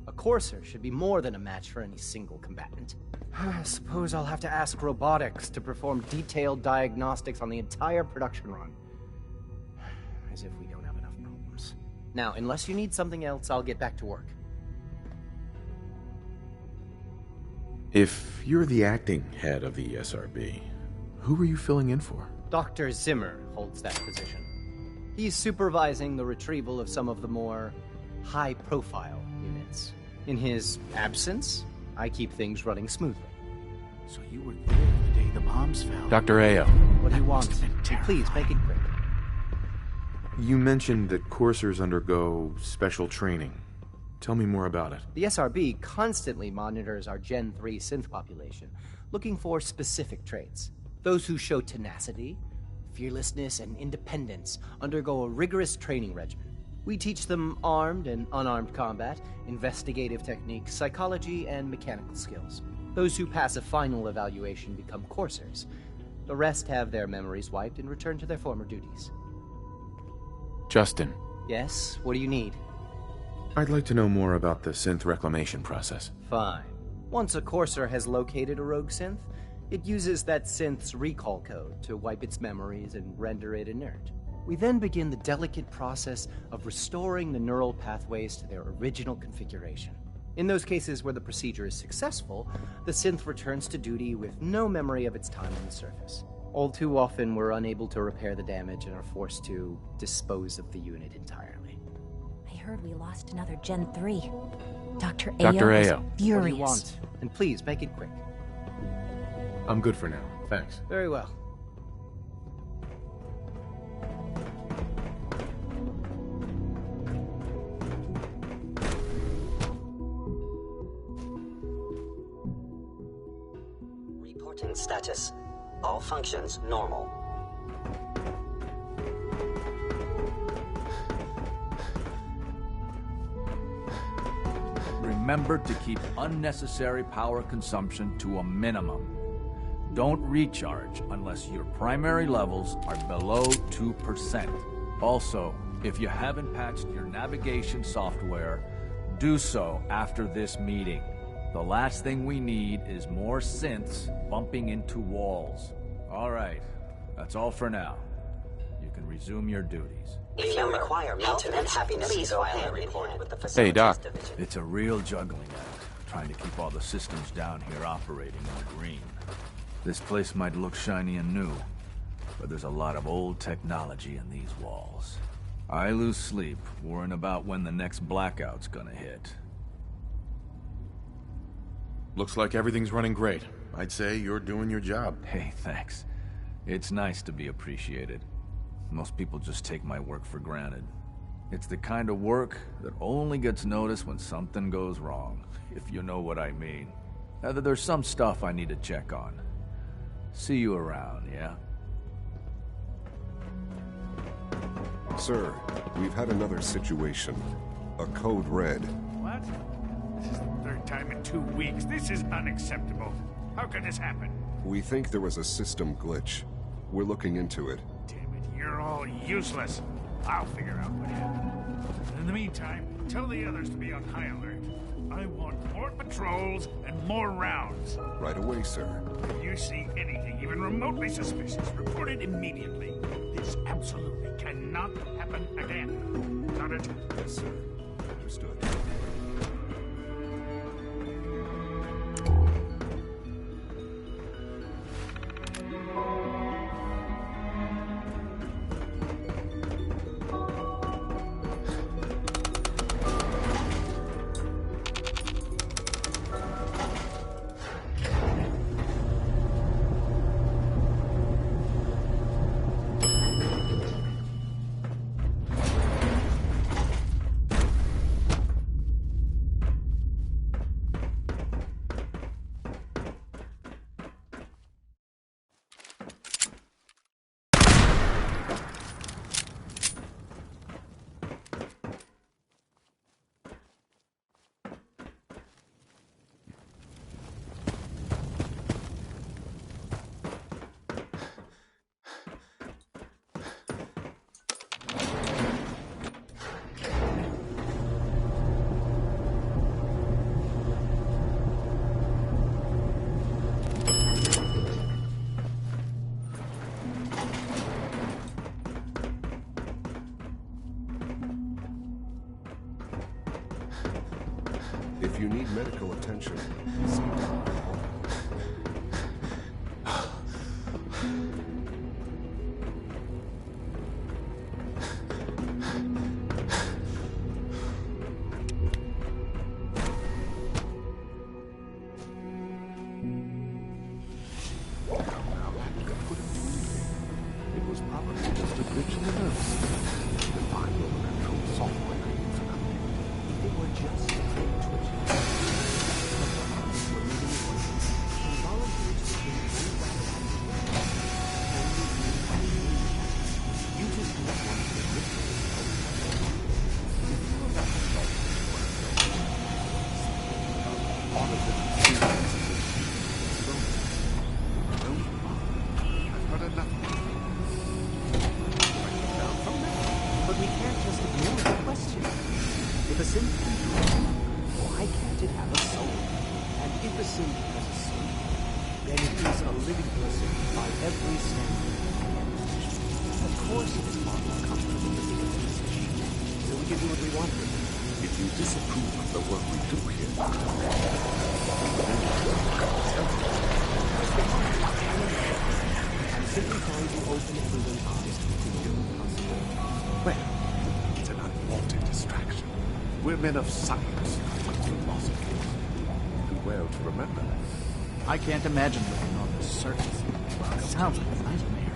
V: a Courser should be more than a match for any single combatant. I suppose I'll have to ask robotics to perform detailed diagnostics on the entire production run. As if we don't have enough problems. Now, unless you need something else, I'll get back to work.
B: If you're the acting head of the ESRB, who are you filling in for?
V: Dr. Zimmer holds that position. He's supervising the retrieval of some of the more high-profile units. In his absence, I keep things running smoothly.
M: So you were there the day the bombs fell.
B: Dr. Ayo.
V: What do you want? Please, make it quick.
B: You mentioned that coursers undergo special training. Tell me more about it.
V: The SRB constantly monitors our Gen 3 synth population, looking for specific traits. Those who show tenacity, fearlessness, and independence undergo a rigorous training regimen. We teach them armed and unarmed combat, investigative techniques, psychology, and mechanical skills. Those who pass a final evaluation become coursers. The rest have their memories wiped and return to their former duties.
B: Justin.
V: Yes? What do you need?
B: I'd like to know more about the synth reclamation process.
V: Fine. Once a courser has located a rogue synth, it uses that synth's recall code to wipe its memories and render it inert. We then begin the delicate process of restoring the neural pathways to their original configuration. In those cases where the procedure is successful, the synth returns to duty with no memory of its time on the surface. All too often, we're unable to repair the damage and are forced to dispose of the unit entirely.
H: I heard we lost another Gen 3. Dr. Ayo
B: Dr.
H: is
B: Ayo.
H: furious.
V: What do you want? And please, make it quick.
B: I'm good for now. Thanks.
V: Very well.
J: Reporting status. All functions normal.
A: Remember to keep unnecessary power consumption to a minimum. Don't recharge unless your primary levels are below 2%. Also, if you haven't patched your navigation software, do so after this meeting. The last thing we need is more synths bumping into walls. All right, that's all for now. You can resume your duties.
J: If you require maintenance, please go ahead and report with the facilities
B: Hey, Doc.
J: division.
A: It's a real juggling act, trying to keep all the systems down here operating on green. This place might look shiny and new, but there's a lot of old technology in these walls. I lose sleep worrying about when the next blackout's gonna hit.
B: Looks like everything's running great. I'd say you're doing your job.
A: Hey, thanks. It's nice to be appreciated. Most people just take my work for granted. It's the kind of work that only gets noticed when something goes wrong, if you know what I mean. There's some stuff I need to check on. See you around, yeah?
C: Sir, we've had another situation. A code red.
W: What? This is the third time in 2 weeks. This is unacceptable. How could this happen?
C: We think there was a system glitch. We're looking into it.
W: Damn it, you're all useless. I'll figure out what happened. In the meantime, tell the others to be on high alert. I want more patrols and more rounds.
C: Right away, sir.
W: If you see anything even remotely suspicious, report it immediately. This absolutely cannot happen again. Got it?
C: Yes, sir. Understood. If you need medical attention, see Dr. Holdren.
R: It was probably just a glitch in the nerve system. The final control software used to come in. They were just brain twitches. You just don't want to admit it. All of them
K: But we can't just ignore the question. If a synth can dream, why can't it have a soul? And if a synth has a soul, then it is a living person by every standard. Of course it is far more comfortable to think of it as a machine, so we can do what we want with it.
R: If you disapprove of the work we do here,
K: I'm simply trying to open everyone's eyes to new possibilities.
R: well, it's an unwanted distraction. We're men of science, not philosophy. Do well to remember that.
M: I can't imagine living on this surface. It sounds like a nightmare.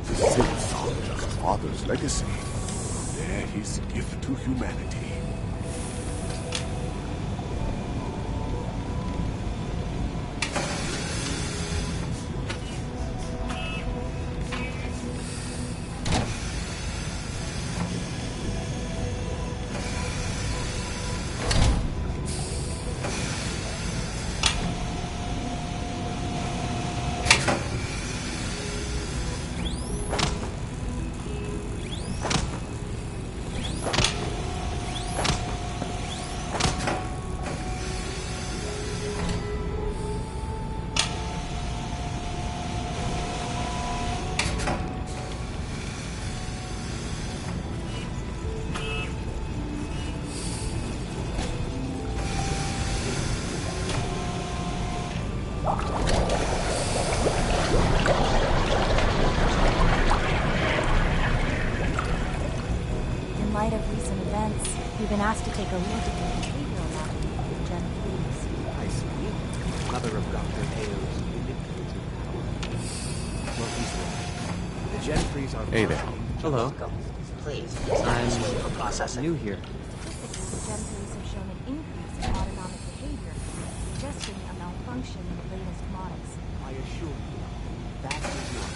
R: The Siths are just Father's legacy. They're his gift to humanity.
H: In light of recent events, we've been asked to take a look at the behavioral mapping of Gen 3s.
K: I see. Mother of Dr. Ao's manipulative power. Well, he's right. The Gen 3s are...
B: Hey there.
K: Hello.
J: Please,
K: I'm
J: processing.
K: new here.
H: Statistics of the Gen 3s have shown an increase in autonomic behavior, suggesting a malfunction in the latest models.
K: I assure you, that is not...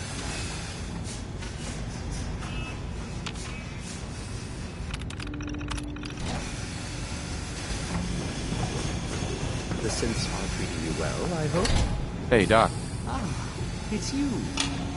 K: The synths are treating you well, I hope?
B: Hey, Doc.
K: Ah, it's you.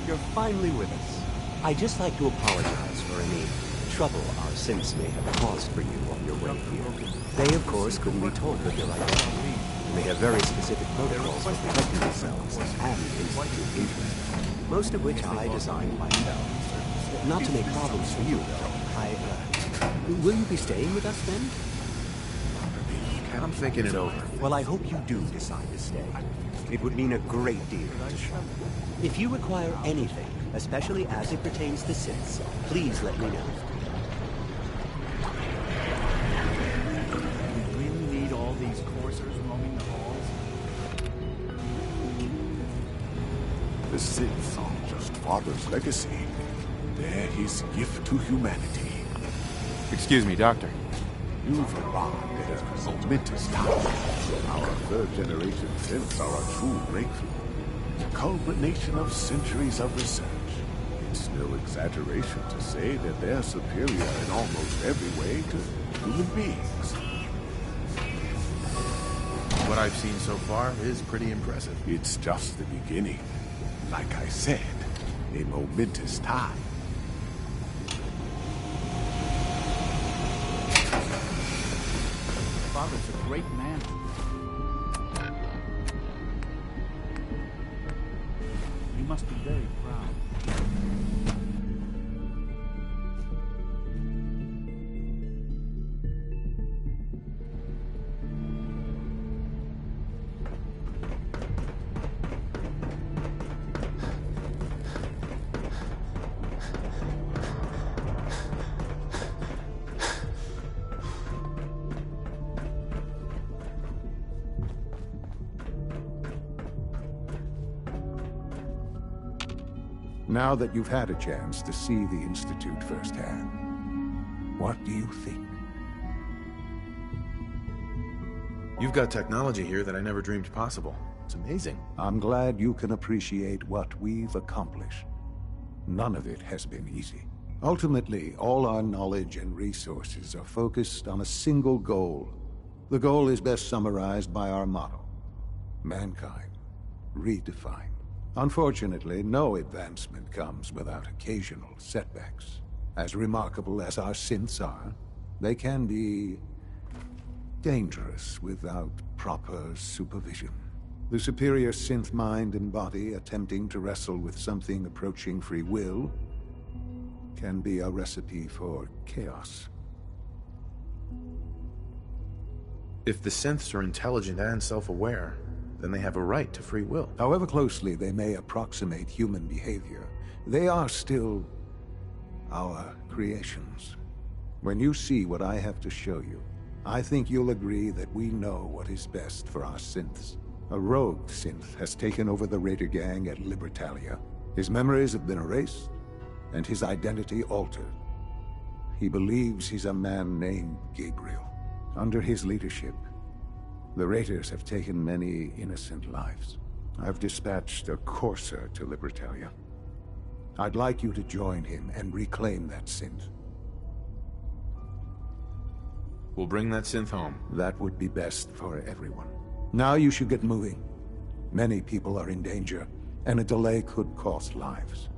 K: You're finally with us. I'd just like to apologize for any trouble our synths may have caused for you on your way here. They, of course, couldn't be told of your identity. And they have very specific protocols for protecting themselves and Institute interests, most of which I designed myself. Not to make problems for you, though. Will you be staying with us, then?
B: I'm thinking it over.
K: Well, I hope you do decide to stay. It would mean a great deal to Shaw. If you require anything, especially as it pertains to Siths, please let me know.
M: We really need all these coursers roaming the halls?
R: The Siths aren't just Father's legacy. They're his gift to humanity.
B: Excuse me, Doctor.
R: You've arrived at a momentous time. Our third-generation synths are a true breakthrough. The culmination of centuries of research. It's no exaggeration to say that they're superior in almost every way to human beings.
B: What I've seen so far is pretty impressive.
R: It's just the beginning. Like I said, a momentous time.
M: Father's a great man. You must be very proud.
R: Now that you've had a chance to see the Institute firsthand, what do you think?
B: You've got technology here that I never dreamed possible. It's amazing.
R: I'm glad you can appreciate what we've accomplished. None of it has been easy. Ultimately, all our knowledge and resources are focused on a single goal. The goal is best summarized by our motto: mankind, redefined. Unfortunately, no advancement comes without occasional setbacks. As remarkable as our synths are, they can be dangerous without proper supervision. The superior synth mind and body attempting to wrestle with something approaching free will can be a recipe for chaos.
B: If the synths are intelligent and self-aware, then they have a right to free will.
R: However closely they may approximate human behavior, they are still our creations. When you see what I have to show you, I think you'll agree that we know what is best for our synths. A rogue synth has taken over the Raider gang at Libertalia. His memories have been erased, and his identity altered. He believes he's a man named Gabriel. Under his leadership, the Raiders have taken many innocent lives. I've dispatched a courser to Libertalia. I'd like you to join him and reclaim that synth.
B: We'll bring that synth home.
R: That would be best for everyone. Now you should get moving. Many people are in danger, and a delay could cost lives.